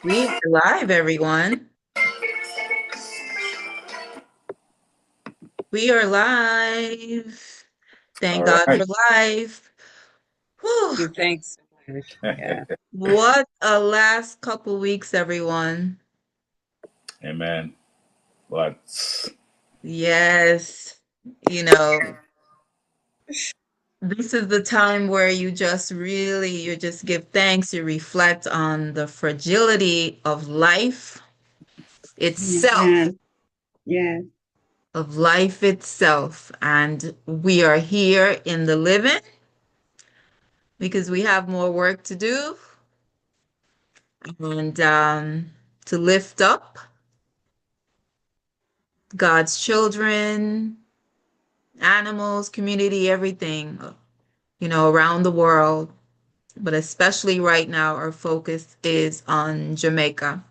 We are live, everyone. We are live. Thank All God right. for life. Whew. Give thanks. Yeah. What a last couple weeks, everyone. Amen. But Yes. You know, this is the time where you just give thanks, you reflect on the fragility of life itself, Amen. Yeah. of life itself. And we are here in the living because we have more work to do and to lift up God's children, animals, community, everything, around the world. But especially right now, our focus is on Jamaica.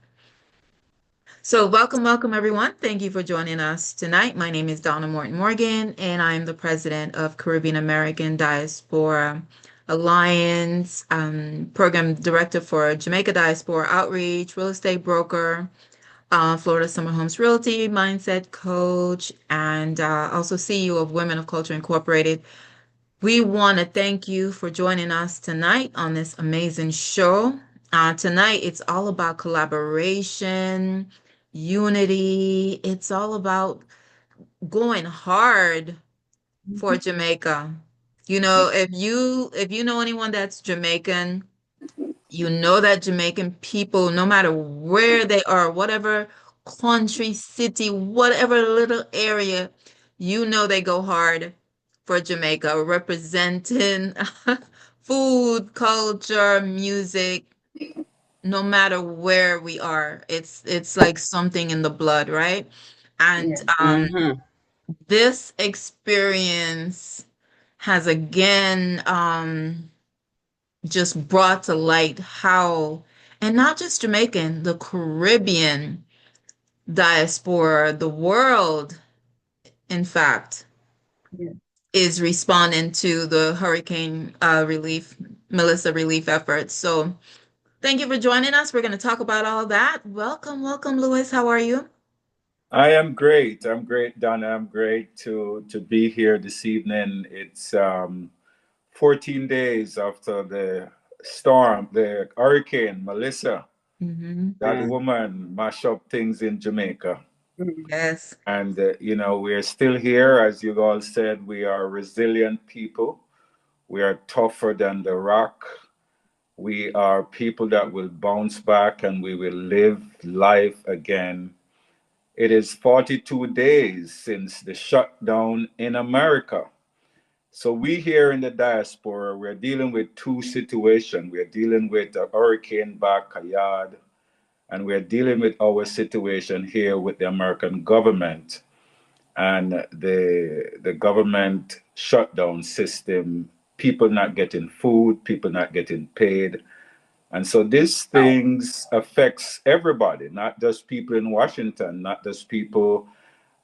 So, welcome, everyone. Thank you for joining us tonight. My name is Donna Morgan, and I'm the president of Caribbean American Diaspora Alliance, program director for Jamaica Diaspora Outreach, real estate broker, Florida Summer Homes Realty, mindset coach, and also CEO of Women of Culture Incorporated. We want to thank you for joining us tonight on this amazing show. Tonight, it's all about collaboration, unity. It's all about going hard for Mhm. Jamaica. If you know anyone that's Jamaican, you know that Jamaican people, no matter where they are, whatever country, city, whatever little area, they go hard for Jamaica, representing food, culture, music, no matter where we are. It's like something in the blood, right? And Yeah. Uh-huh. this experience has again just brought to light how, and not just Jamaican, the Caribbean diaspora, the world, in fact, Yeah. is responding to the hurricane relief, Melissa relief efforts. So thank you for joining us. We're going to talk about all that. Welcome, Lewis. How are you? I am great. I'm great, Donna. I'm great to be here this evening. It's 14 days after the storm, the hurricane Melissa. Hmm. That woman mashed up things in Jamaica. Mhm. Yes. And, we're still here. As you all said, we are resilient people. We are tougher than the rock. We are people that will bounce back and we will live life again. It is 42 days since the shutdown in America. So we here in the diaspora, we're dealing with two situations. We're dealing with a hurricane back a yard, and we're dealing with our situation here with the American government and the government shutdown system, people not getting food, people not getting paid. And so these things affects everybody, not just people in Washington, not just people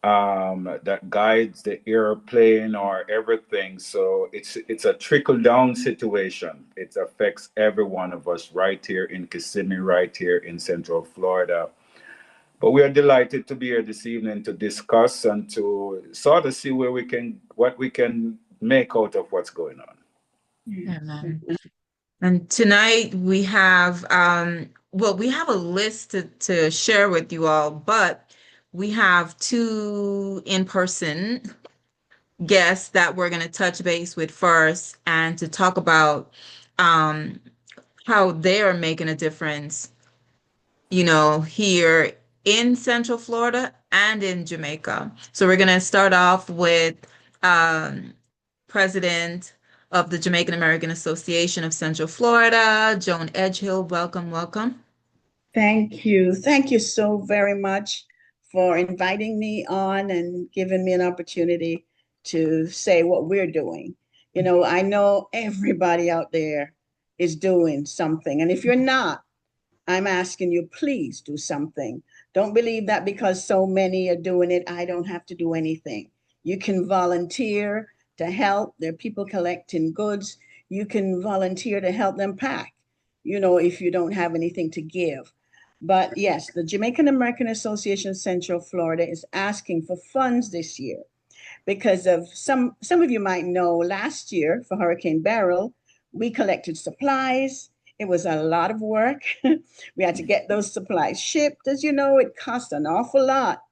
that guides the airplane or everything. So it's a trickle down situation. It affects every one of us right here in Kissimmee, right here in Central Florida. But we are delighted to be here this evening to discuss and to sort of see what we can make out of what's going on. Yeah. Yeah, man. And tonight we have we have a list to share with you all, but we have two in-person guests that we're going to touch base with first and to talk about um how they are making a difference, here in Central Florida and in Jamaica. So we're going to start off with um President of the Jamaican American Association of Central Florida, Joan Edgehill. Welcome. Thank you. Thank you so very much for inviting me on and giving me an opportunity to say what we're doing. I know everybody out there is doing something. And if you're not, I'm asking you, please do something. Don't believe that because so many are doing it, I don't have to do anything. You can volunteer to help. There are people collecting goods. You can volunteer to help them pack, if you don't have anything to give. But yes, the Jamaican American Association Central Florida is asking for funds this year because of some of you might know last year for Hurricane Beryl, we collected supplies. It was a lot of work. We had to get those supplies shipped. As you know, it cost an awful lot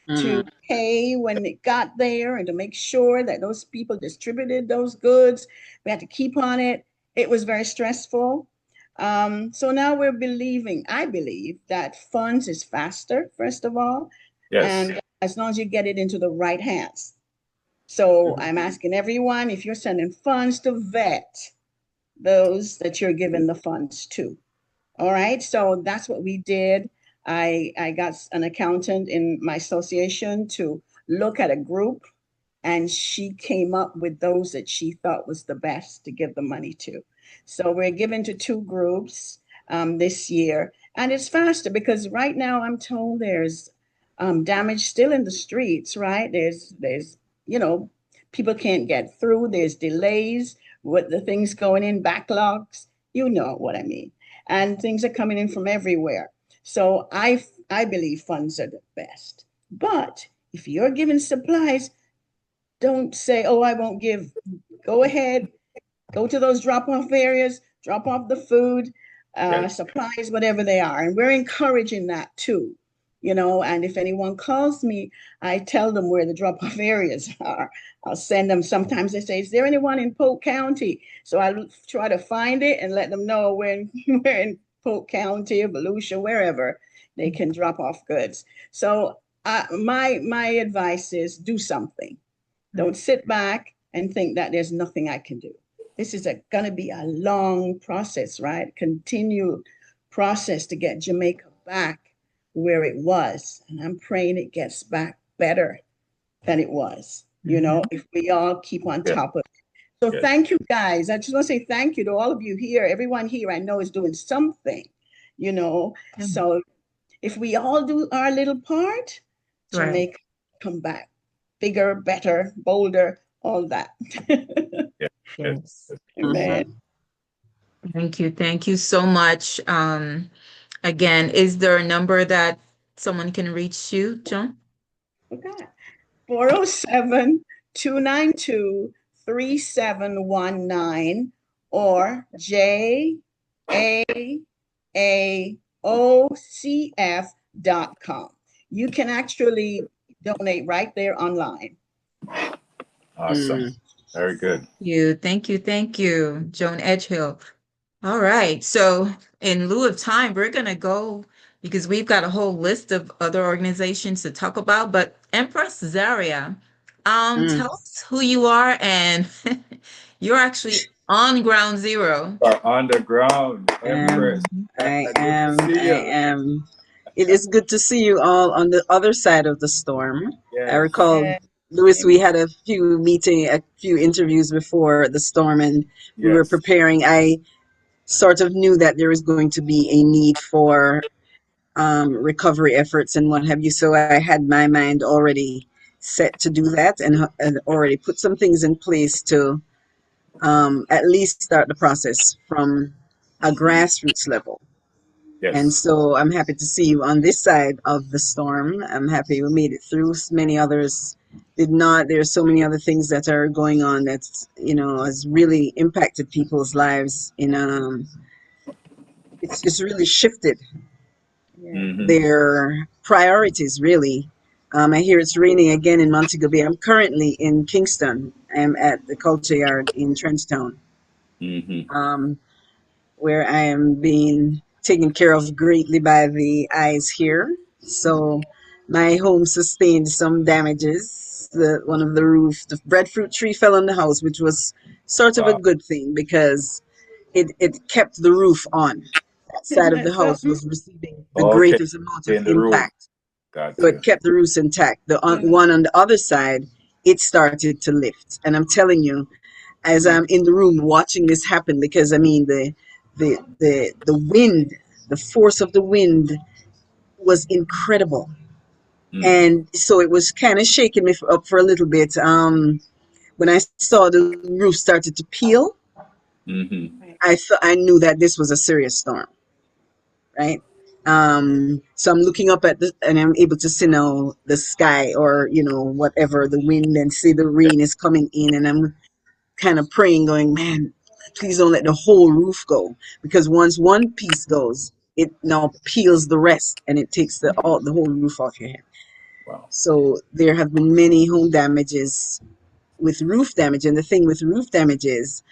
to pay when it got there and to make sure that those people distributed those goods. We had to keep on it. It was very stressful. So now I believe that funds is faster, first of all, Yes. and as long as you get it into the right hands. So I'm asking everyone, if you're sending funds, to vet those that you're giving the funds to. All right, so that's what we did. I got an accountant in my association to look at a group, and she came up with those that she thought was the best to give the money to. So we're giving to two groups this year, and it's faster because right now I'm told there's damage still in the streets. Right, there's you know people can't get through. There's delays with the things going in, backlogs. You know what I mean, and things are coming in from everywhere. So I believe funds are the best. But if you're giving supplies, don't say, oh, I won't give. Go ahead, go to those drop-off areas, drop off the food, Yes. supplies, whatever they are. And we're encouraging that too. And if anyone calls me, I tell them where the drop-off areas are. I'll send them. Sometimes they say, is there anyone in Polk County? So I try to find it and let them know we're in Polk County or Volusia, wherever they can drop off goods. So my advice is do something. Don't sit back and think that there's nothing I can do. This is going to be a long process, right? Continued process to get Jamaica back where it was. And I'm praying it gets back better than it was, if we all keep on top of it. So thank you, guys. I just want to say thank you to all of you here. Everyone here I know is doing something, So if we all do our little part, Jamaica come back bigger, better, bolder, all that. Yes. Amen. Thank you. Thank you so much. Again, is there a number that someone can reach you, John? Okay. 407-292-3719 or JAAOCF.com. You can actually donate right there online. Awesome. Very good. Thank you. Thank you, Joan Edgehill. All right. So in lieu of time, we're going to go because we've got a whole list of other organizations to talk about. But Empress Zaria, tell us who you are, and you're actually on ground zero. On the ground, Empress. I am. It is good to see you all on the other side of the storm. Yes. I recall, Louis, we had a few interviews before the storm, and we were preparing. I sort of knew that there was going to be a need for recovery efforts and what have you. So I had my mind already set to do that and already put some things in place to at least start the process from a grassroots level. Yes. And so I'm happy to see you on this side of the storm. I'm happy we made it through. Many others did not. There's so many other things that are going on that, has really impacted people's lives it's really shifted their priorities, really. I hear it's raining again in Montego Bay. I'm currently in Kingston. I'm at the Culture Yard in Trenchtown, where I am being taken care of greatly by the eyes here. So my home sustained some damages. One of the roof, the breadfruit tree fell on the house, which was sort of a good thing because it kept the roof on. That side of the house was receiving the greatest amount of impact. So it kept the roof intact. The one on the other side, it started to lift. And I'm telling you, as I'm in the room watching this happen, because I mean the wind, the force of the wind was incredible. And so it was kind of shaking me up for a little bit. When I saw the roof started to peel, I knew that this was a serious storm, right? So I'm looking up at and I'm able to see now the sky or, whatever, the wind, and see the rain is coming in. And I'm kind of praying, going, man, please don't let the whole roof go. Because once one piece goes, it now peels the rest and it takes the whole roof off your head. Wow. So there have been many home damages with roof damage. And the thing with roof damage is,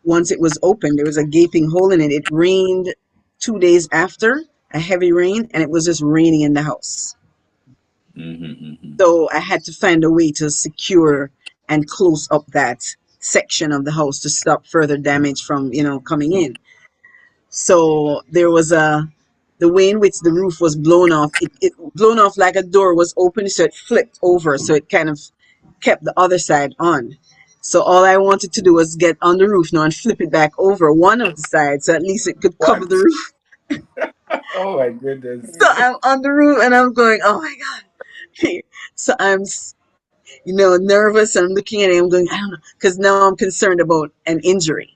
once it was open, there was a gaping hole in it. It rained 2 days after, a heavy rain, and it was just raining in the house. So I had to find a way to secure and close up that section of the house to stop further damage from, coming in. So there was the way in which the roof was blown off, it blown off like a door was open, so it flipped over, so it kind of kept the other side on. So all I wanted to do was get on the roof now and flip it back over one of the sides, so at least it could cover What? the roof. Oh my goodness. So I'm on the roof and I'm going, oh my God. So I'm, nervous, and I'm looking at it, I'm going, I don't know, because now I'm concerned about an injury.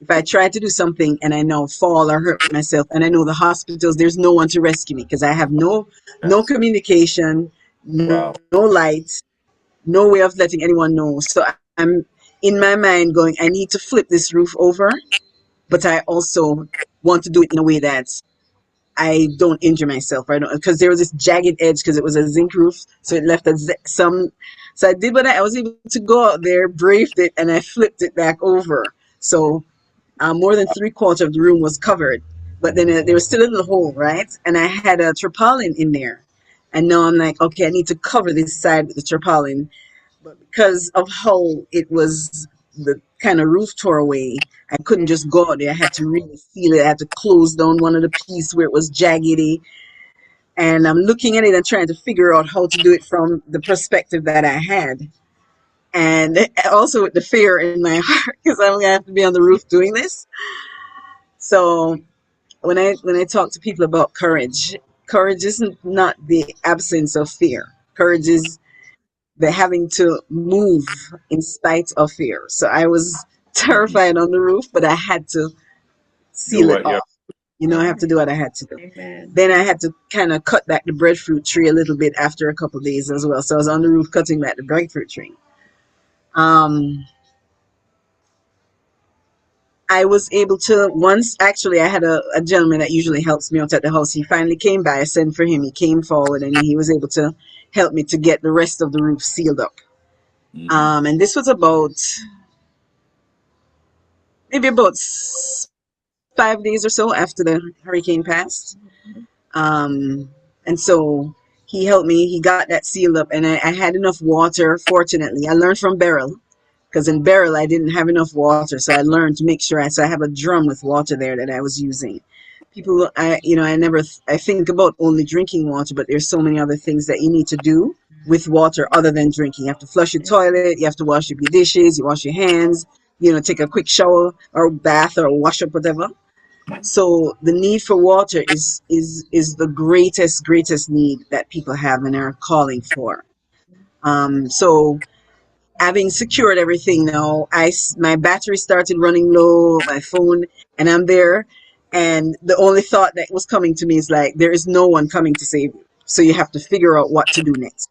If I try to do something and I now fall or hurt myself, and I know the hospitals, there's no one to rescue me because I have no Yes. communication, no Wow. light, no way of letting anyone know. So I'm in my mind going, I need to flip this roof over, but I also want to do it in a way that I don't injure myself. I don't, because there was this jagged edge because it was a zinc roof, so it left some. So I did what I was able to go out there, braved it, and I flipped it back over. So more than 3/4 of the room was covered, but then there was still a little hole, right? And I had a tarpaulin in there, and now I'm like, okay, I need to cover this side with the tarpaulin, but because of how it was, the kind of roof tore away, I couldn't just go out there. I had to really seal it. I had to close down one of the pieces where it was jaggedy. And I'm looking at it and trying to figure out how to do it from the perspective that I had. And also with the fear in my heart, because I'm going to have to be on the roof doing this. So when I talk to people about courage isn't not the absence of fear. Courage is the having to move in spite of fear. So I was terrified on the roof, but I had to Do seal it what you have. off. I have to do what I had to do. Amen. Then I had to kind of cut back the breadfruit tree a little bit after a couple of days as well. So I was on the roof cutting back the breadfruit tree. I was able to, once, actually, I had a gentleman that usually helps me out at the house. He finally came by. I sent for him. He came forward and he was able to help me to get the rest of the roof sealed up. And this was maybe about 5 days or so after the hurricane passed. And so he helped me. He got that sealed up, and I had enough water. Fortunately, I learned from Beryl, because in Beryl I didn't have enough water, so I learned to make sure. So I have a drum with water there that I was using. People, I think about only drinking water, but there's so many other things that you need to do with water other than drinking. You have to flush your toilet, you have to wash your dishes, you wash your hands, take a quick shower or bath or wash up, whatever. So the need for water is the greatest need that people have and are calling for. So having secured everything now, my battery started running low, my phone, and I'm there. And the only thought that was coming to me is like, there is no one coming to save you. So you have to figure out what to do next.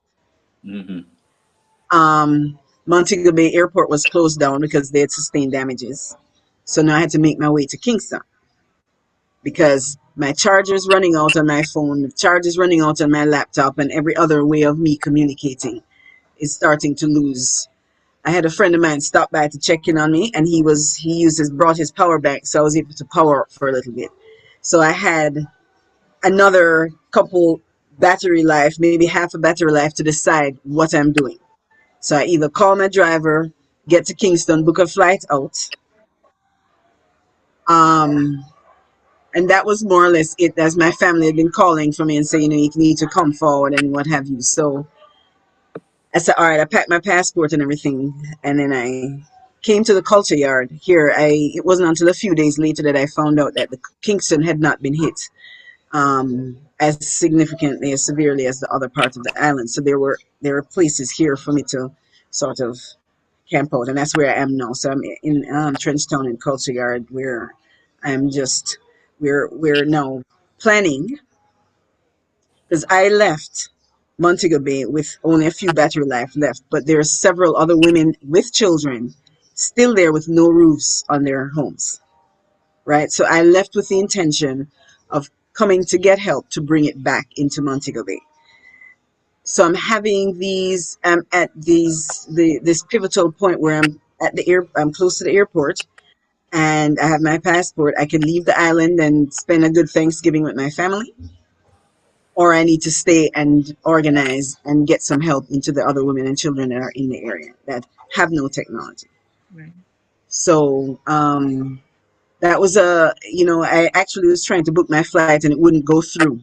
Montego Bay Airport was closed down because they had sustained damages. So now I had to make my way to Kingston, because my charger is running out on my phone, the charge is running out on my laptop, and every other way of me communicating is starting to lose. I had a friend of mine stop by to check in on me, and he brought his power bank, so I was able to power up for a little bit. So I had another couple battery life, maybe half a battery life, to decide what I'm doing. So I either call my driver, get to Kingston, book a flight out. And that was more or less it, as my family had been calling for me and saying, you need to come forward and what have you. So I said, all right, I packed my passport and everything. And then I came to the culture yard here. It wasn't until a few days later that I found out that the Kingston had not been hit as significantly, as severely as the other parts of the island. So there were places here for me to sort of camp out. And that's where I am now. So I'm in Trenchtown and Culture Yard, where I'm just, we're now planning because I left Montego Bay with only a few battery life left, but there are several other women with children still there with no roofs on their homes, right? So I left with the intention of coming to get help to bring it back into Montego Bay. So I'm having these, I'm at this pivotal point where I'm close to the airport, and I have my passport. I can leave the island and spend a good Thanksgiving with my family, or I need to stay and organize and get some help into the other women and children that are in the area that have no technology. Right. So that was I actually was trying to book my flight and it wouldn't go through.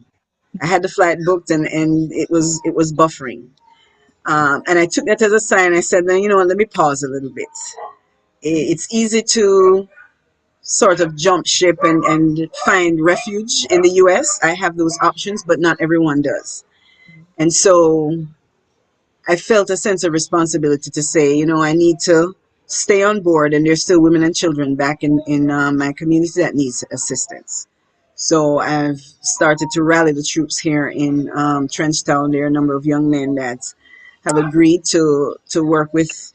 I had the flight booked and it was buffering. And I took that as a sign. I said, now, you know what, let me pause a little bit. It's easy to sort of jump ship and find refuge in the US. I have those options, but not everyone does. And so I felt a sense of responsibility to say, you know, I need to stay on board, and there's still women and children back in my community that needs assistance. So I've started to rally the troops here in Trenchtown. There are a number of young men that have agreed to work with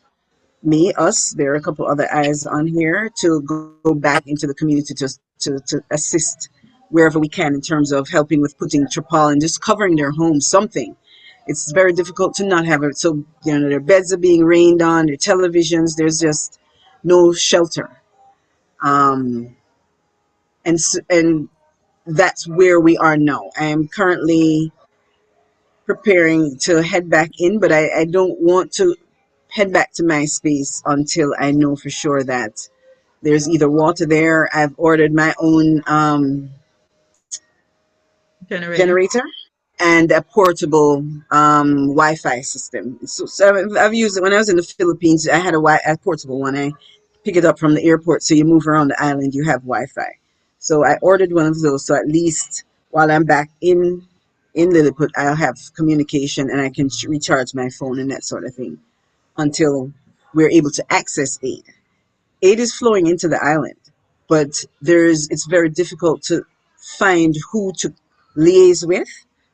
us. There are a couple other eyes on here to go back into the community to assist wherever we can in terms of helping with putting tarpaulin, just covering their homes, something. It's very difficult to not have it. So, you know, their beds are being rained on, their televisions, there's just no shelter. And that's where we are now. I am currently preparing to head back in, but I don't want to head back to my space until I know for sure that there's either water there. I've ordered my own Generator. generator and a portable Wi-Fi system. So I've used it when I was in the Philippines. I had a portable one. I pick it up from the airport, so you move around the island, you have Wi-Fi. So I ordered one of those, so at least while I'm back in Lilliput, I'll have communication and I can recharge my phone and that sort of thing until we're able to access aid. Aid is flowing into the island, but it's very difficult to find who to liaise with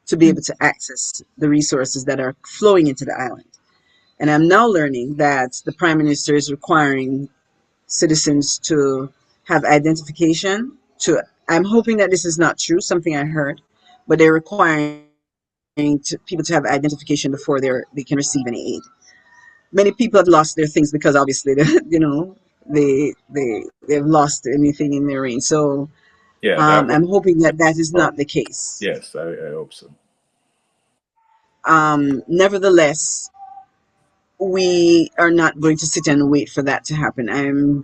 to be able to access the resources that are flowing into the island. And I'm now learning that the Prime Minister is requiring citizens to have identification. I'm hoping that this is not true, something I heard, but they're requiring people to have identification before they can receive any aid. Many people have lost their things because obviously they've lost anything in their range. So Yeah, I'm hoping that is not the case. yes, I hope so. Nevertheless, we are not going to sit and wait for that to happen. I've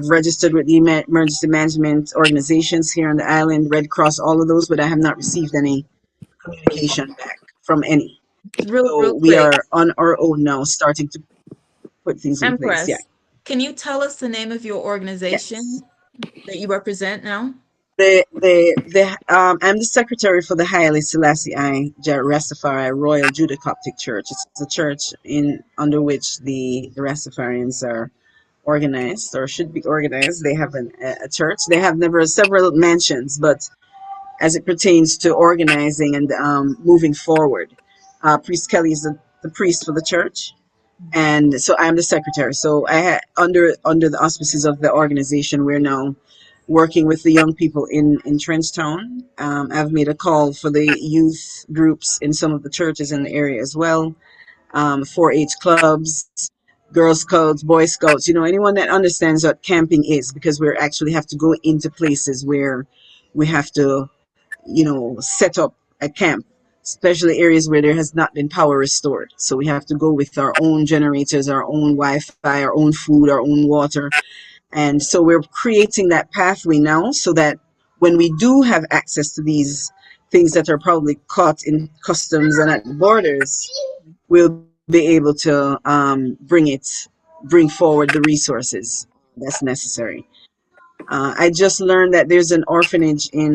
registered with the emergency management organizations here on the island, Red Cross, all of those, but I have not received any communication back from any. Real So we quick, are on our own now, starting to put things in place. Yeah. Empress, can you tell us the name of your organization Yes. that you represent now? I'm the secretary for the Haile Selassie I Rastafari Royal Judah Coptic Church. It's a church under which the Rastafarians are organized or should be organized. They have a church. They have several mansions, but as it pertains to organizing and moving forward, Priest Kelly is the priest for the church, and so I'm the secretary. So under the auspices of the organization, we're now working with the young people in Trenchtown. I've made a call for the youth groups in some of the churches in the area as well, 4-H clubs, Girl Scouts, Boy Scouts, anyone that understands what camping is, because we actually have to go into places where we have to, set up a camp, especially areas where there has not been power restored. So we have to go with our own generators, our own Wi-Fi, our own food, our own water. And so we're creating that pathway now so that when we do have access to these things that are probably caught in customs and at the borders, we'll be able to bring forward the resources that's necessary. I just learned that there's an orphanage in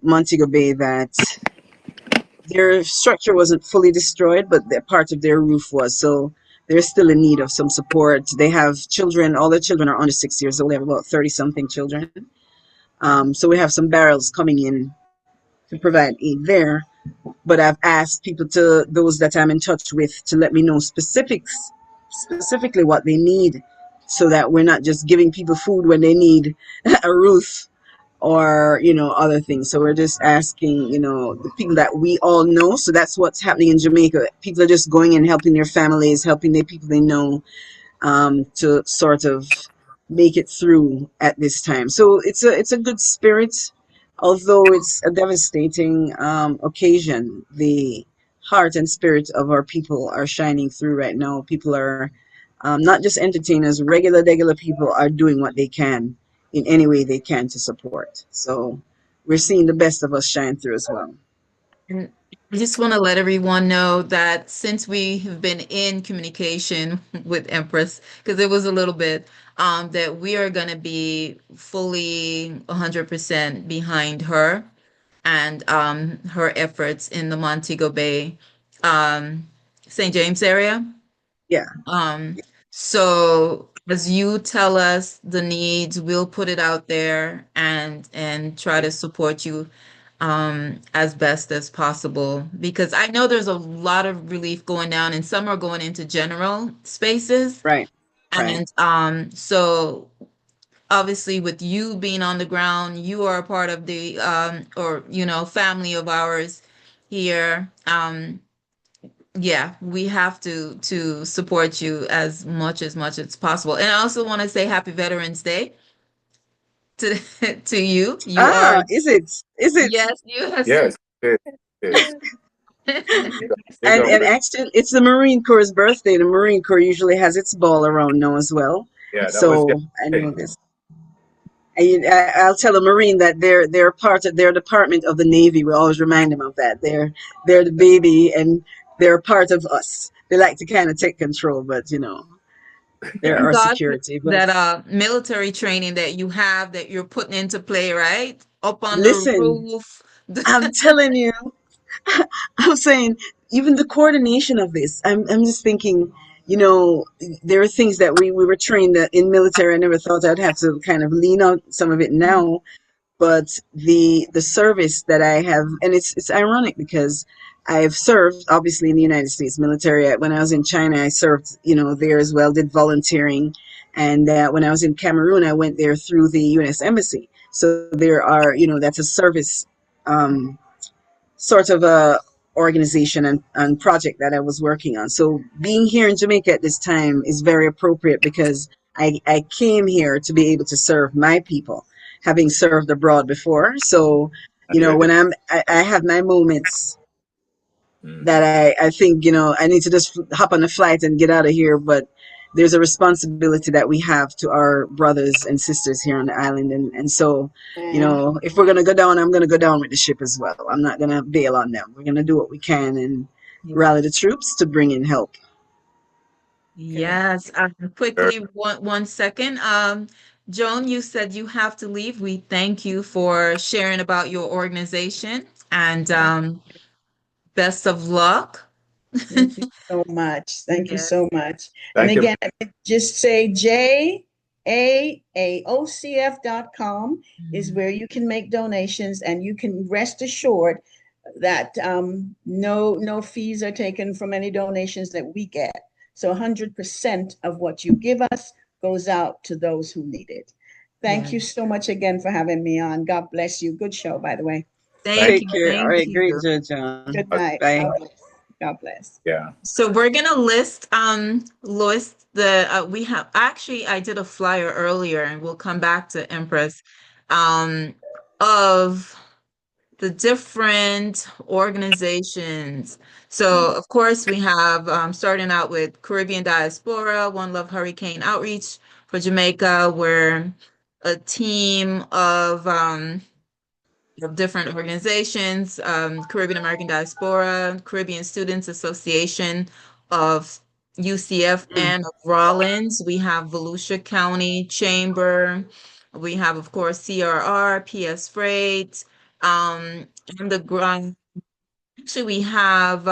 Montego Bay that their structure wasn't fully destroyed, but part of their roof was. So they're still in need of some support. They have children. All their children are under 6 years old. They have about 30-something children. So we have some barrels coming in to provide aid there. But I've asked people to those that I'm in touch with to let me know specifically what they need, so that we're not just giving people food when they need a roof or other things. So we're just asking the people that we all know. So that's what's happening in Jamaica. People are just going and helping their families, helping the people they know, to sort of make it through at this time. So it's a good spirit, although it's a devastating occasion. The heart and spirit of our people are shining through right now. People are not just entertainers, regular people are doing what they can in any way they can to support. So we're seeing the best of us shine through as well. And I just want to let everyone know that since we have been in communication with Empress, because it was a little bit, that we are going to be fully 100% behind her and her efforts in the Montego Bay, um, St. James area. Yeah. Um, so as you tell us the needs, we'll put it out there and try to support you as best as possible, because I know there's a lot of relief going down and some are going into general spaces. Right. Right. And so obviously with you being on the ground, you are a part of the or family of ours here. Yeah, we have to support you as much as possible. And I also want to say happy Veterans Day to to you. You are, Is it? yes, yes. Yes, it is. Big And up. actually, it's the Marine Corps' birthday. The Marine Corps usually has its ball around now as well. Yeah, that was So I know yesterday. this. I'll tell a Marine that they're part of their department of the Navy. We always remind them of that. They're the baby and they're part of us. They like to kind of take control, but they're Thank our God security. But that military training that you have that you're putting into play, right? Up on the listen, roof. I'm telling you, I'm saying even the coordination of this. I'm just thinking, there are things that we were trained in military. I never thought I'd have to kind of lean on some of it now, but the service that I have, and it's ironic because I've served obviously in the United States military. When I was in China, I served there as well, did volunteering, and when I was in Cameroon, I went there through the U.S. Embassy. So there are that's a service, sort of a organization and project that I was working on. So being here in Jamaica at this time is very appropriate because I came here to be able to serve my people, having served abroad before. So, And you're when here. I have my moments that Hmm. I think, I need to just hop on a flight and get out of here. But there's a responsibility that we have to our brothers and sisters here on the island. And so, And if we're going to go down, I'm going to go down with the ship as well. I'm not going to bail on them. We're going to do what we can and rally the troops to bring in help. okay. Yes, Sure. quickly, one second. Joan, you said you have to leave. We thank you for sharing about your organization and best of luck. Thank you so much. Thank you Yes. so much. And Thank you. again, just say JAAOCF.com is Mhm. where you can make donations, and you can rest assured that no fees are taken from any donations that we get. So 100% of what you give us goes out to those who need it. Thank Yeah. you so much again for having me on. God bless you. Good show, by the way. Thank Thank Take you. care. All Thank right. Great, you. John. Good you. night. Bye. God bless. God bless. Yeah. So we're gonna list the we have actually I did a flyer earlier and we'll come back to Empress um of the different organizations. So of course we have starting out with Caribbean Diaspora, One Love Hurricane Outreach for Jamaica. We're a team of different organizations, Caribbean American Diaspora, Caribbean Students Association of UCF Mm. and of Rollins. We have Volusia County Chamber. We have, of course, CRR, PS Freight, and the ground. Actually, we have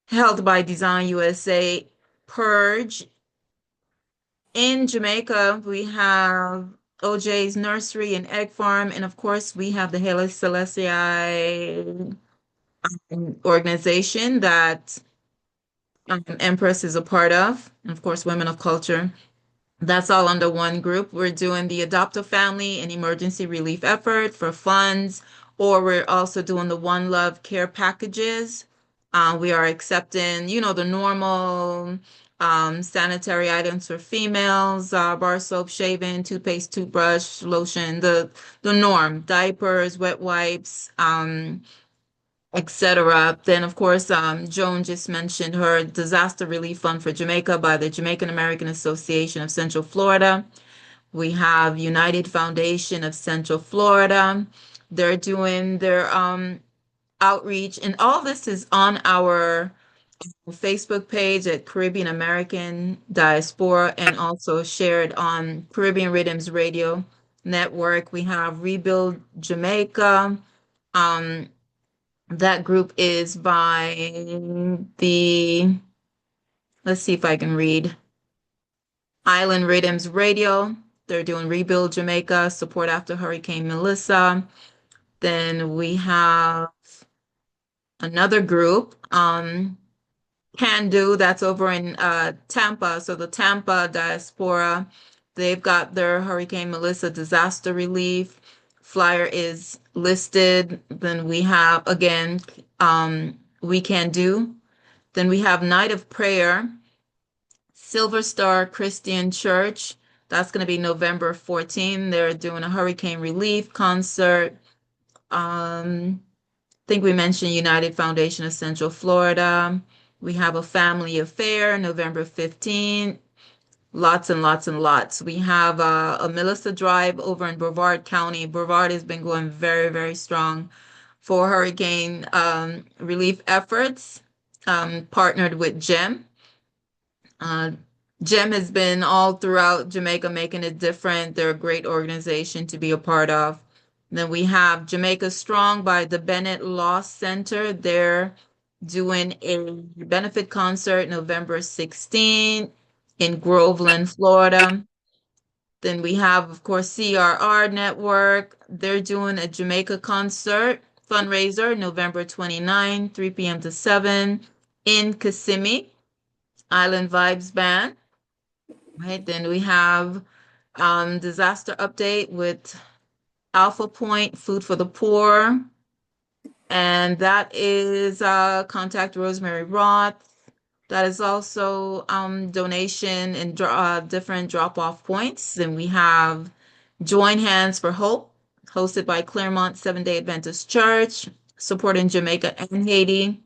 Held by Design USA, Purge. In Jamaica, we have OJ's Nursery and Egg Farm, and of course we have the Haile Selassie organization that Empress is a part of, and of course Women of Culture. That's all under one group. We're doing the Adopt a Family and emergency relief effort for funds, or we're also doing the One Love care packages. We are accepting, the normal sanitary items for females, bar soap, shaving, toothpaste, toothbrush, lotion, the norm, diapers, wet wipes, etc. Then, of course, Joan just mentioned her disaster relief fund for Jamaica by the Jamaican American Association of Central Florida. We have United Foundation of Central Florida. They're doing their outreach, and all this is on our Facebook page at Caribbean American Diaspora and also shared on Caribbean Rhythms Radio Network. We have Rebuild Jamaica. Um, that group is by let's see if I can read, Island Rhythms Radio. They're doing Rebuild Jamaica, support after Hurricane Melissa. Then we have another group, Can Do, that's over in Tampa. So the Tampa Diaspora, they've got their Hurricane Melissa disaster relief. Flyer is listed. Then we have, again, We Can Do. Then we have Night of Prayer, Silver Star Christian Church. That's going to be November 14. They're doing a hurricane relief concert. I think we mentioned United Foundation of Central Florida. We have a family affair, November 15th. Lots and lots and lots. We have a Melissa Drive over in Brevard County. Brevard has been going very, very strong for hurricane relief efforts, partnered with GEM. GEM has been all throughout Jamaica making it different. They're a great organization to be a part of. Then we have Jamaica Strong by the Bennett Law Center. They're doing a benefit concert November 16th in Groveland, Florida. Then we have, of course, CRR Network. They're doing a Jamaica concert fundraiser November 29, 3 p.m. to 7 in Kissimmee, Island Vibes Band. Right, then we have disaster update with Alpha Point, Food for the Poor. And that is contact Rosemary Roth. That is also donation and different drop-off points. Then we have Join Hands for Hope, hosted by Claremont Seventh-day Adventist Church, supporting Jamaica and Haiti.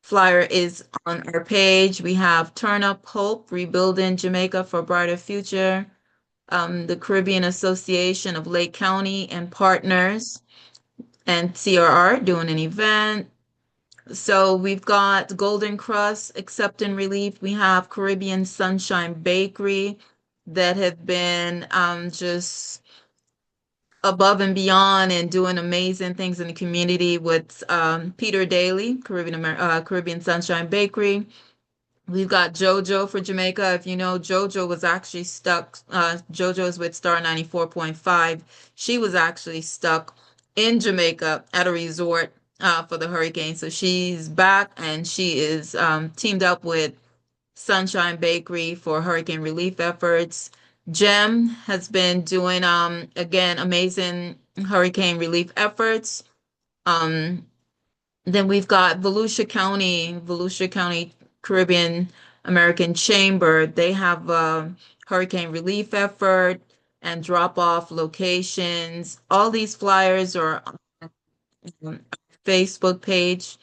Flyer is on our page. We have Turn Up Hope, Rebuilding Jamaica for a Brighter Future, the Caribbean Association of Lake County and Partners, and CRR doing an event. So we've got Golden Crust, Accept and Relief. We have Caribbean Sunshine Bakery that have been just above and beyond and doing amazing things in the community with Peter Daly, Caribbean Sunshine Bakery. We've got JoJo for Jamaica. If you know, JoJo was actually stuck. JoJo is with Star 94.5. She was actually stuck in Jamaica at a resort for the hurricane. So she's back and she is teamed up with Sunshine Bakery for hurricane relief efforts. Gem has been doing, again, amazing hurricane relief efforts. Then we've got Volusia County Caribbean American Chamber. They have a hurricane relief effort and drop-off locations. All these flyers are on Facebook page,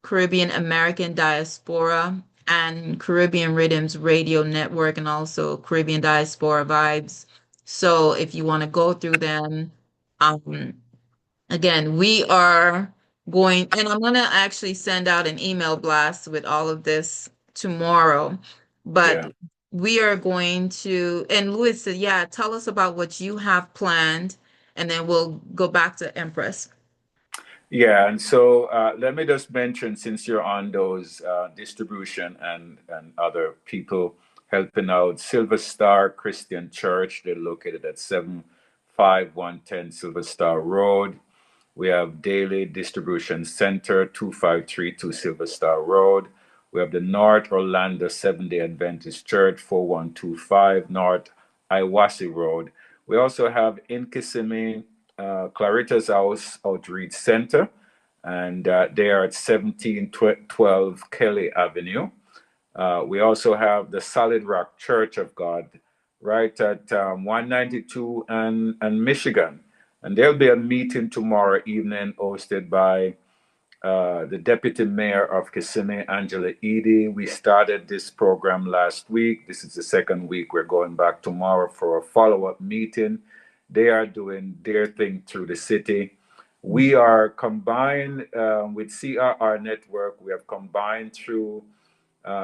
Caribbean American Diaspora and Caribbean Rhythms Radio Network, and also Caribbean Diaspora Vibes. So if you want to go through them, again, we are going, and I'm going to actually send out an email blast with all of this tomorrow. But Yeah. we are going to, and Louis said, yeah, tell us about what you have planned, and then we'll go back to Empress. Yeah, and so let me just mention, since you're on those distribution and other people helping out Silver Star Christian Church. They're located at 75110 Silver Star Road. We have Daily Distribution Center, 2532 Silver Star Road. We have the North Orlando Seventh-day Adventist Church, 4125 North Iwasi Road. We also have in Kissimmee, Clarita's House Outreach Center, and they are at 1712 Kelly Avenue. We also have the Solid Rock Church of God right at 192 and Michigan. And there'll be a meeting tomorrow evening hosted by the Deputy Mayor of Kissimmee, Angela Eady. We started this program last week. This is the second week. We're going back tomorrow for a follow-up meeting. They are doing their thing through the city. We are combined with CRR Network. We have combined through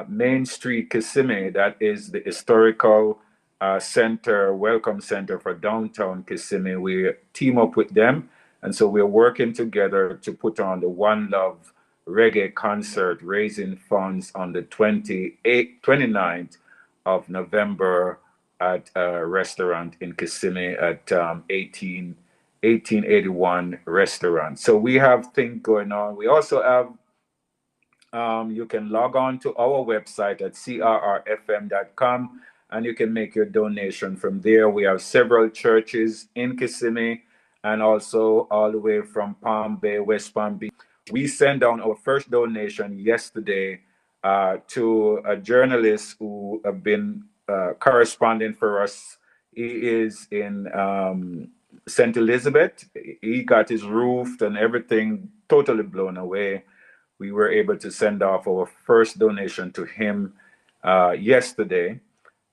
Main Street Kissimmee, that is the historical welcome center for downtown Kissimmee. We team up with them, and so we're working together to put on the One Love Reggae concert, raising funds on the 29th of November at a restaurant in Kissimmee at 1881 restaurant. So we have things going on. We also have you can log on to our website at crrfm.com and you can make your donation from there. We have several churches in Kissimmee and also all the way from Palm Bay, West Palm Beach. We sent down our first donation yesterday to a journalist who have been corresponding for us. He is in St. Elizabeth. He got his roof and everything totally blown away. We were able to send off our first donation to him yesterday,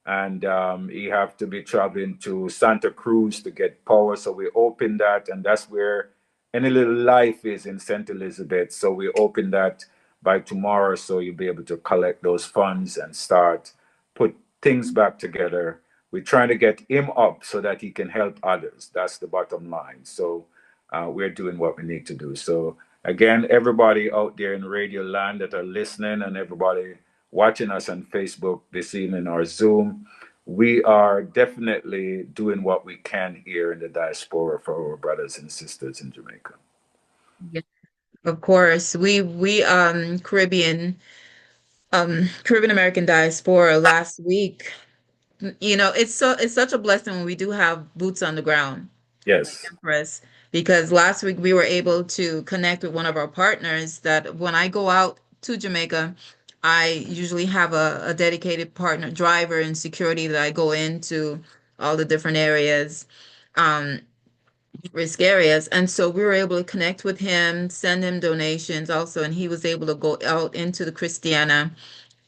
and he have to be traveling to Santa Cruz to get power. So we opened that, and that's where any little life is in St. Elizabeth. So we open that by tomorrow, so you'll be able to collect those funds and start put things back together. We're trying to get him up so that he can help others. That's the bottom line. So we're doing what we need to do. So again, everybody out there in Radio Land that are listening and everybody watching us on Facebook this evening or Zoom, we are definitely doing what we can here in the diaspora for our brothers and sisters in Jamaica. Yeah, of course. We Caribbean American Diaspora last week. You know, it's such a blessing when we do have boots on the ground, like Yes, Empress, because last week we were able to connect with one of our partners that when I go out to Jamaica, I usually have a dedicated partner driver and security that I go into all the different areas, um, risk areas. And so we were able to connect with him, send him donations also, and he was able to go out into the Christiana,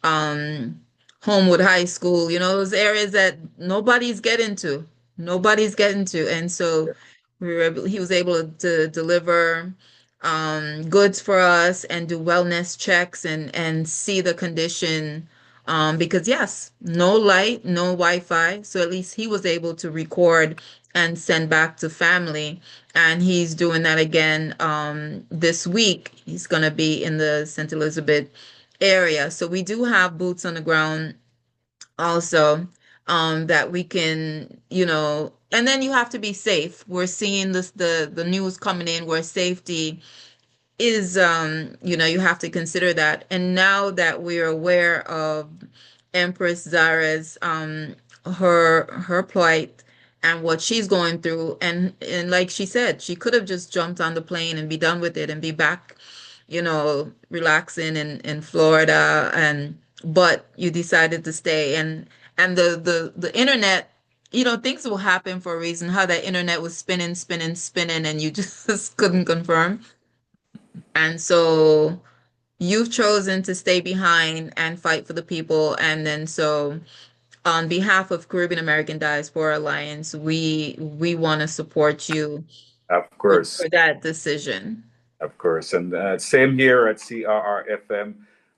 um, Homewood High School, you know, those areas that nobody's getting to. Nobody's getting to. And so he was able to deliver goods for us and do wellness checks and see the condition. Because yes, no light, no Wi-Fi. So at least he was able to record and send back to family. And he's doing that again this week. He's going to be in the St. Elizabeth area. So we do have boots on the ground also, that we can, you know, and then you have to be safe. We're seeing this the news coming in where safety is, you know, you have to consider that. And now that we're aware of Empress Zara's her plight and what she's going through, and like she said, she could have just jumped on the plane and be done with it and be back, you know, relaxing in Florida, and but you decided to stay. And the internet, you know, things will happen for a reason. How that internet was spinning, and you just couldn't confirm. And so you've chosen to stay behind and fight for the people. And then so on behalf of Caribbean American Diaspora Alliance, we want to support you of course. for that decision. Of course. And same here at CRRFM.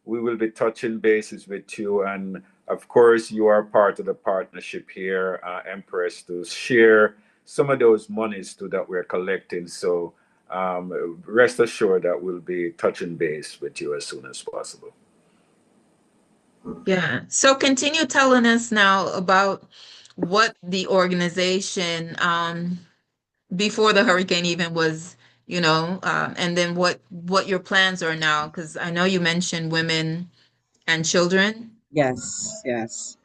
We will be touching bases with you. And of course, you are part of the partnership here, Empress, to share some of those monies too that we're collecting. So rest assured that we'll be touching base with you as soon as possible. Yeah. So continue telling us now about what the organization before the hurricane even was, and then what your plans are now, because I know you mentioned women and children. Yes, yes.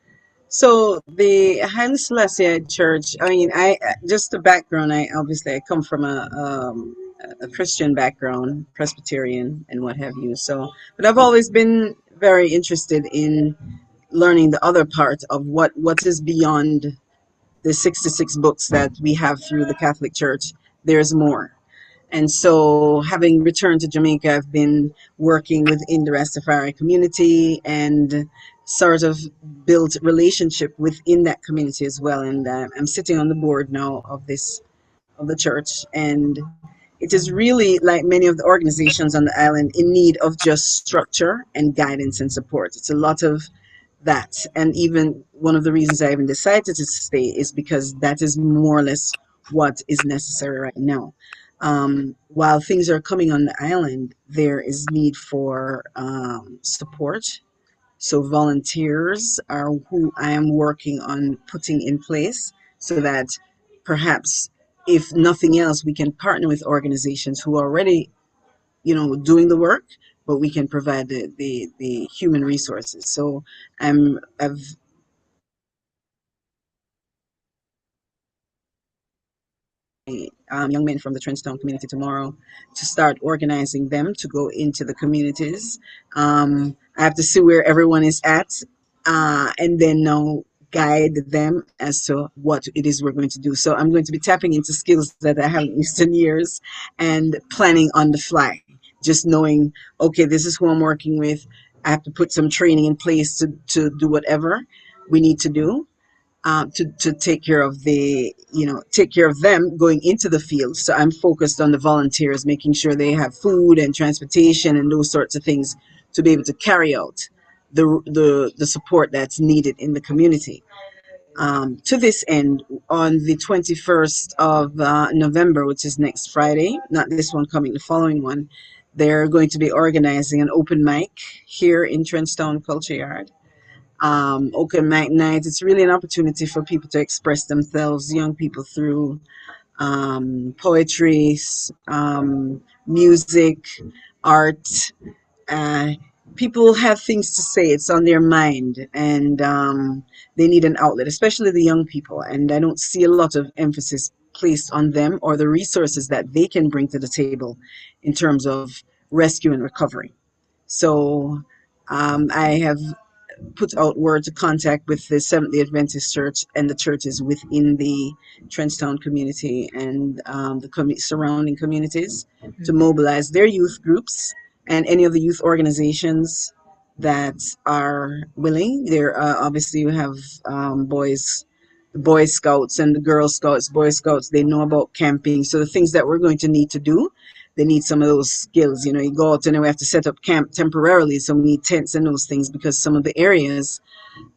So the Haile Selassie Church, I mean, just the background. I come from a Christian background, Presbyterian and what have you. So, but I've always been very interested in learning the other part of what is beyond the 66 books that we have through the Catholic Church. There's more. And so, having returned to Jamaica, I've been working within the Rastafari community and sort of built relationship within that community as well. And I'm sitting on the board now of the church, and it is really, like many of the organizations on the island, in need of just structure and guidance and support. It's a lot of that, and even one of the reasons I even decided to stay is because that is more or less what is necessary right now. While things are coming on the island, there is need for support. So volunteers are who I am working on putting in place so that perhaps, if nothing else, we can partner with organizations who are already, doing the work, but we can provide the human resources. So I've young men from the Trenchtown community tomorrow to start organizing them to go into the communities. I have to see where everyone is at, and then now guide them as to what it is we're going to do. So I'm going to be tapping into skills that I haven't used in years and planning on the fly. Just knowing, okay, this is who I'm working with. I have to put some training in place to do whatever we need to do, to take care of take care of them going into the field. So I'm focused on the volunteers, making sure they have food and transportation and those sorts of things to be able to carry out the support that's needed in the community. To this end, on the 21st of November, which is next Friday, not this one coming, the following one, they're going to be organizing an open mic here in Trenchtown Culture Yard. Open mic night. It's really an opportunity for people to express themselves, young people, through poetry, music, art. Uh, People have things to say. It's on their mind, and they need an outlet, especially the young people. And I don't see a lot of emphasis placed on them or the resources that they can bring to the table in terms of rescue and recovery. So I have put out word to contact with the Seventh day Adventist Church and the churches within the Trenchtown community and the surrounding communities to mobilize their youth groups and any of the youth organizations that are willing. There, obviously, you have the Boy Scouts and the Girl Scouts, Boy Scouts. They know about camping, so the things that we're going to need to do, they need some of those skills. You go out and we have to set up camp temporarily, so we need tents and those things because some of the areas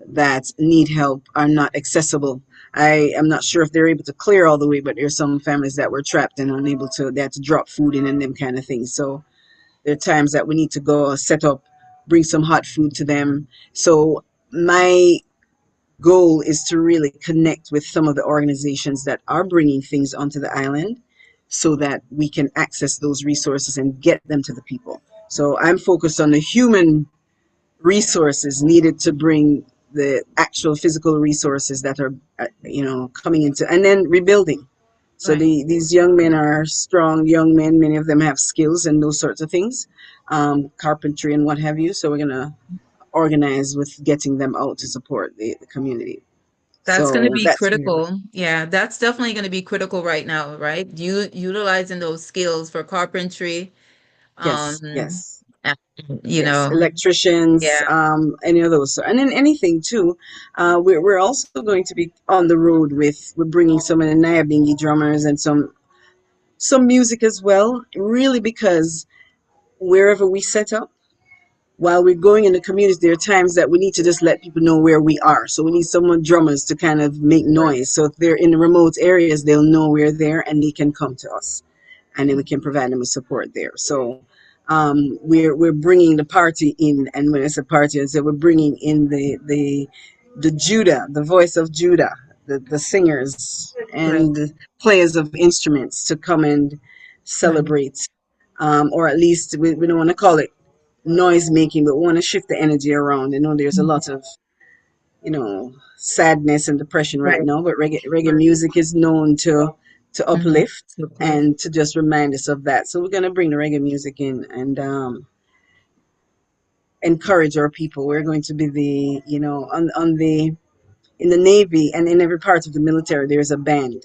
that need help are not accessible. I am not sure if they're able to clear all the way, but there's some families that were trapped and unable to. They had to drop food in and them kind of things. So there are times that we need to go set up, bring some hot food to them. So my goal is to really connect with some of the organizations that are bringing things onto the island so that we can access those resources and get them to the people. So I'm focused on the human resources needed to bring the actual physical resources that are coming into, and then rebuilding. So Right. these young men are strong young men. Many of them have skills and those sorts of things, carpentry and what have you. So we're going to organize with getting them out to support the community. That's going to So be that's where we're. critical. Yeah, that's definitely going to be critical right now, right? You utilizing those skills for carpentry, Yes, um, yes, and, yes. Electricians, yeah, any of those. And then anything too. We're also going to be on the road we're bringing some of the Nyabingi drummers and some music as well. Really, because wherever we set up, while we're going in the community, there are times that we need to just let people know where we are. So we need someone drummers to kind of make right. noise. So if they're in the remote areas, they'll know we're there and they can come to us, and then we can provide them with support there. So we're bringing the party in, and when I say party, I say we're bringing in the Judah, the voice of Judah, the singers Right. and players of instruments to come and Right. celebrate, or at least we don't want to call it noise making, but we want to shift the energy around. I know there's a Mhm. lot of sadness and depression right Right. now, but reggae Right. music is known to Mhm. uplift Uplift. and to just remind us of that. So we're gonna bring the reggae music in and encourage our people. We're going to be the on the in the Navy and in every part of the military there's a band.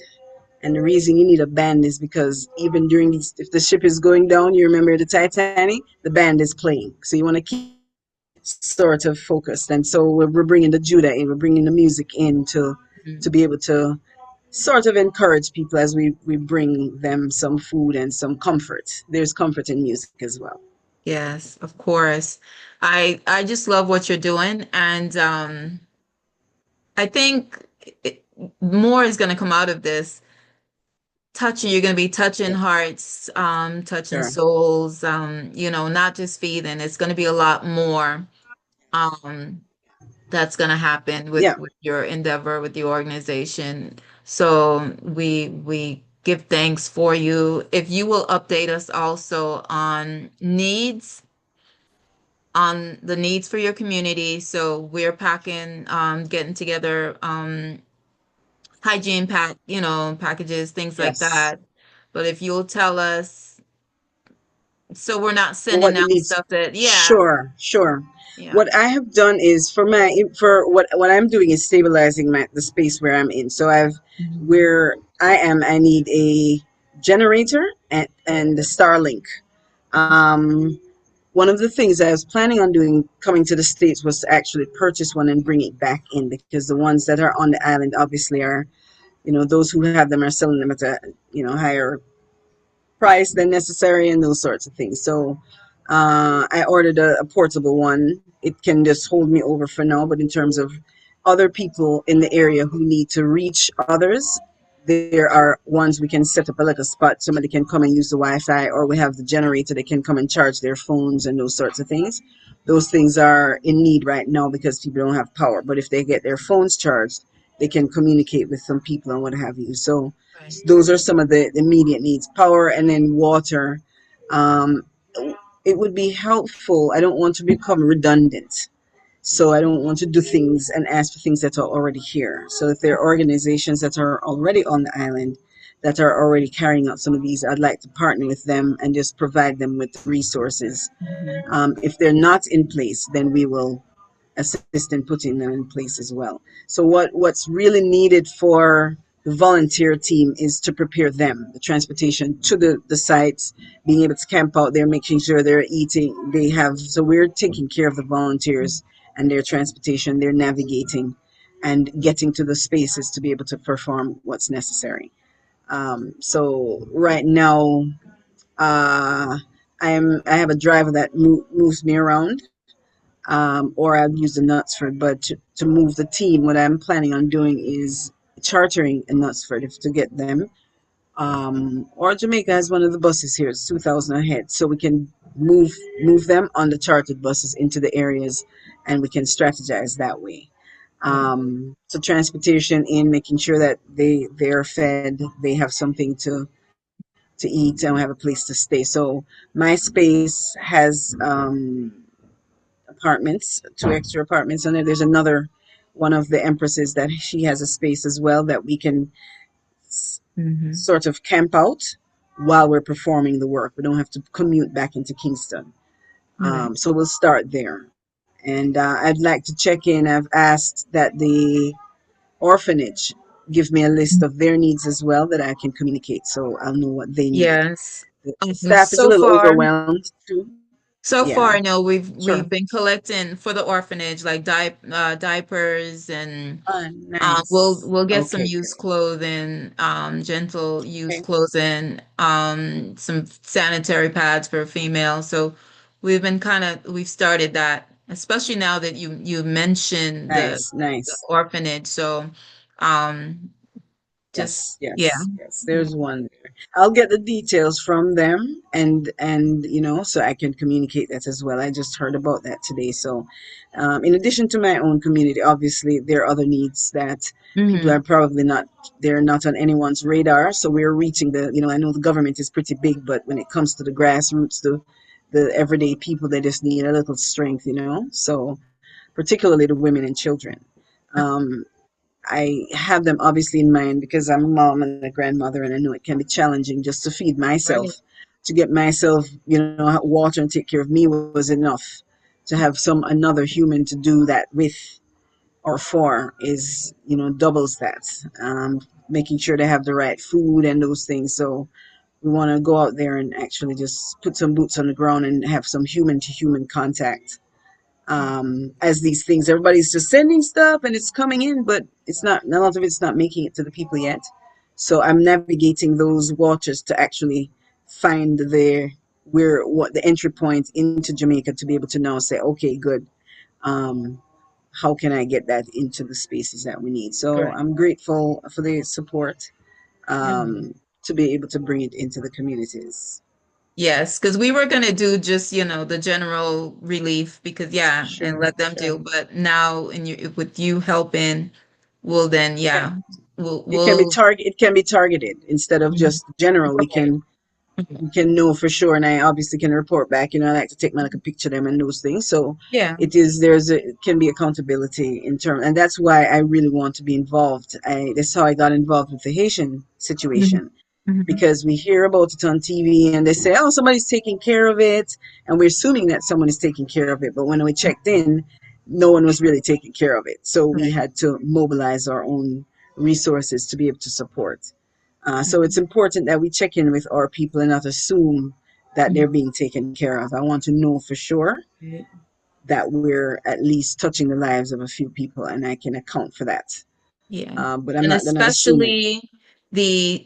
And the reason you need a band is because even during these, if the ship is going down, you remember the Titanic, the band is playing. So you want to keep sort of focused. And so we're bringing the Judah in, we're bringing the music in to Mhm. be able to sort of encourage people as we bring them some food and some comfort. There's comfort in music as well. Yes, of course. I just love what you're doing, and I think it, more is going to come out of this. Touching, you're going to be touching Yes, hearts, touching sure. souls, not just feeding. It's going to be a lot more um that's going to happen Yeah. with your endeavor with the organization. So we give thanks for you. If you will update us also on the needs for your community. So we're packing, getting together hygiene packages, things like Yes. that. But if you'll tell us, so we're not sending What it out needs. stuff that, yeah, Sure, sure. yeah. What I have done is for what I'm doing is stabilizing the space where I'm in. So Mhm. where I need a generator and the Starlink. Um, One of the things I was planning on doing coming to the States was to actually purchase one and bring it back in, because the ones that are on the island obviously are, those who have them are selling them at a, higher price than necessary and those sorts of things. So I ordered a portable one. It can just hold me over for now, but in terms of other people in the area who need to reach others, there are ones we can set up a little spot. Somebody can come and use the Wi-Fi, or we have the generator. They can come and charge their phones and those sorts of things. Those things are in need right now because people don't have power. But if they get their phones charged, they can communicate with some people and what have you. So Right. those are some of the immediate needs. Power and then water. Um, it would be helpful. I don't want to become redundant. So I don't want to do things and ask for things that are already here. So if there are organizations that are already on the island that are already carrying out some of these, I'd like to partner with them and just provide them with resources. Mhm. If they're not in place, then we will assist in putting them in place as well. So what's really needed for the volunteer team is to prepare them, the transportation to the sites, being able to camp out there, making sure they're eating, so we're taking care of the volunteers and their transportation, their navigating and getting to the spaces to be able to perform what's necessary. So right now, uh, I have a driver that moves me around, or I'll use the Knutsford. But to move the team, what I'm planning on doing is chartering a Knutsford if to get them. Or Jamaica has one of the buses here. It's 2,000 a head, so we can move them on the chartered buses into the areas, and we can strategize that way. Right. So transportation in, making sure that they're fed, they have something to eat, and we have a place to stay. So my space has apartments, two extra apartments on there. There's another one of the empresses that she has a space as well that we can Hmm. sort of camp out while we're performing the work. We don't have to commute back into Kingston. Right. So we'll start there. And I'd like to check in. I've asked that the orphanage give me a list of their needs as well that I can communicate so I'll know what they need. Yes. The staff is a So little far, overwhelmed too. So Yeah, far, no, sure. we've been collecting for the orphanage, like diapers, and Nice. we'll get some Okay, used great. clothing, gentle used Okay. clothing, some sanitary pads for female. So we've started that, especially now that you mentioned Nice, the nice. orphanage. So um just Yes, yeah. yes, yes. There's one there. I'll get the details from them, and so I can communicate that as well. I just heard about that today. So, in addition to my own community, obviously there are other needs that people are Hmm. probably not. They're not on anyone's radar. So we're reaching I know the government is pretty big, but when it comes to the grassroots, the everyday people, they just need a little strength. So particularly the women and children. Um, I have them obviously in mind because I'm a mom and a grandmother, and I know it can be challenging just to feed Right. myself, to get myself, water and take care of me was enough. To have another human to do that with or for is, doubles that. Making sure they have the right food and those things. So we want to go out there and actually just put some boots on the ground and have some human to human contact, as these things. Everybody's just sending stuff and it's coming in, but it's not. None of it's not making it to the people yet. So I'm navigating those waters to actually find what the entry point into Jamaica to be able to now say, okay, good. Um, how can I get that into the spaces that we need? So Right. I'm grateful for the support, Mhm. to be able to bring it into the communities. Yes, because we were gonna do just, the general relief because yeah, and Sure, let them sure. do. But now, and with you helping, we'll then Yeah. yeah, we'll It can be targeted instead of Mhm. just general. We Right. can Mhm. we can know for sure, and I obviously can report back. I like to take my like a picture of them and those things. So Yeah. it can be accountability in term, and that's why I really want to be involved. That's how I got involved with the Haitian Mhm. situation, Mhm. because we hear about it on TV and they say, oh, somebody's taking care of it. And we're assuming that someone is taking care of it. But when we checked in, no one was really taking care of it. So we Right. had to mobilize our own resources to be able to support. So it's Mhm. important that we check in with our people and not assume that they're Mhm. being taken care of. I want to know for sure Right. that we're at least touching the lives of a few people, and I can account for that. Yeah. But I'm And not. They're not assuming. especially the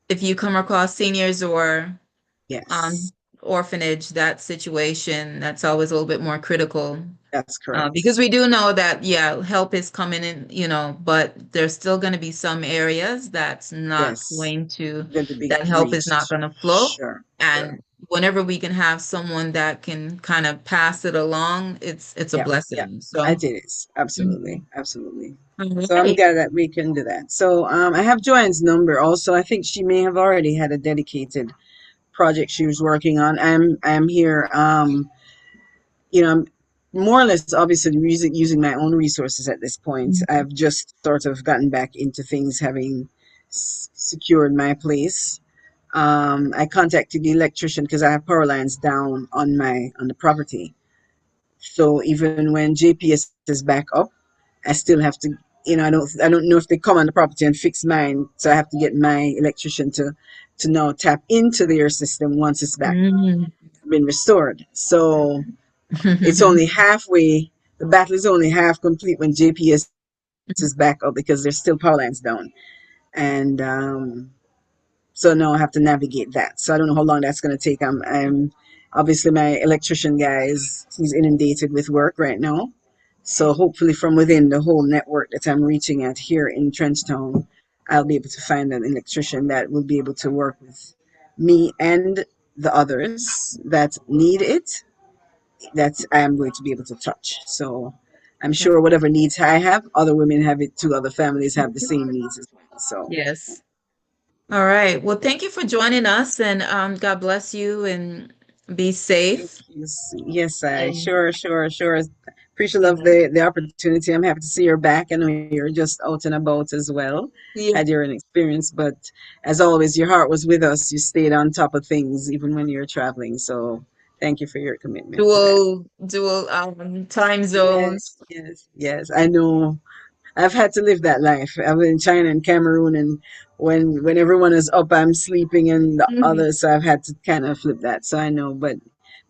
if you come across seniors or Yes, orphanage, that situation, that's always a little bit more critical. that's Because correct. we do know that, yeah, help is coming in, but there's still going to be some areas that's not Yes. going to, Going to be that help is not reached. going to flow. Sure, sure. And whenever we can have someone that can kind of pass it along, it's a Yeah, yeah. blessing. So, It is. mhm. Absolutely, absolutely. All So I'm right. glad that we can do that. So I have Joanne's number also. I think she may have already had a dedicated project she was working on. I'm here. I'm more or less obviously using my own resources at this point. Mhm. I've just sort of gotten back into things, having secured my place. I contacted the electrician because I have power lines down on the property. So even when JPS is back up, I still have to, I don't know if they come on the property and fix mine. So I have to get my electrician to now tap into their system once it's back Mhm. been restored. So it's only halfway. The battle is only half complete when JPS is back up because there's still power lines down. And so now I have to navigate that. So I don't know how long that's going to take. I'm obviously my electrician guy he's inundated with work right now. So hopefully from within the whole network that I'm reaching at here in Trenchtown, I'll be able to find an electrician that will be able to work with me and the others that need it, that I am going to be able to touch. So I'm sure whatever needs I have, other women have it too. Other families have the same needs as well. So Yes. All right. Well, thank you for joining us and God bless you and be thank safe. you. Yes, I And sure. Appreciate you love know, the opportunity. I'm happy to see you're back. I know you're just out and about as well. Had yeah. your own experience, but as always, your heart was with us. You stayed on top of things even when you're traveling. So thank you for your commitment to that. Dual time zones. Yes. I know. I've had to live that life. I was in China and Cameroon, and when everyone is up, I'm sleeping, and the Mhm. others. So I've had to kind of flip that. So I know, but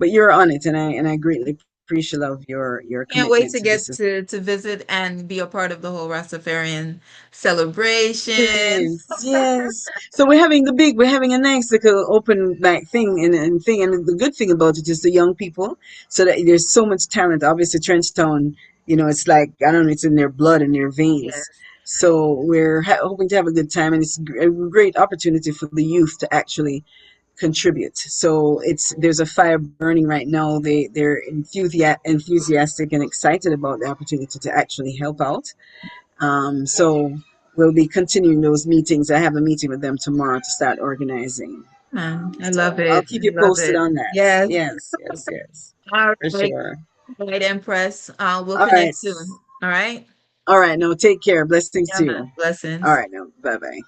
you're on it, and I greatly appreciate of your Can't commitment wait to to this. get to visit and be a part of the whole Rastafarian celebration. Yes. So we're having a nice little open back thing and the good thing about it is the young people. So that there's so much talent. Obviously, Trenchtown, it's like I don't know, it's in their blood and their veins. Yes. So we're hoping to have a good time, and it's a great opportunity for the youth to actually contribute. So there's a fire burning right now. They're enthusiastic and excited about the opportunity to actually help out. So we'll be continuing those meetings. I have a meeting with them tomorrow to start organizing. I love So I'll it. keep I you love posted it. on that. Yes. Yes, yes, yes, All for right. sure. All right, Empress. We'll All right. connect soon. All right. All right. No, take care. Blessings to Yeah, man. you. All Blessings. right. No, bye bye.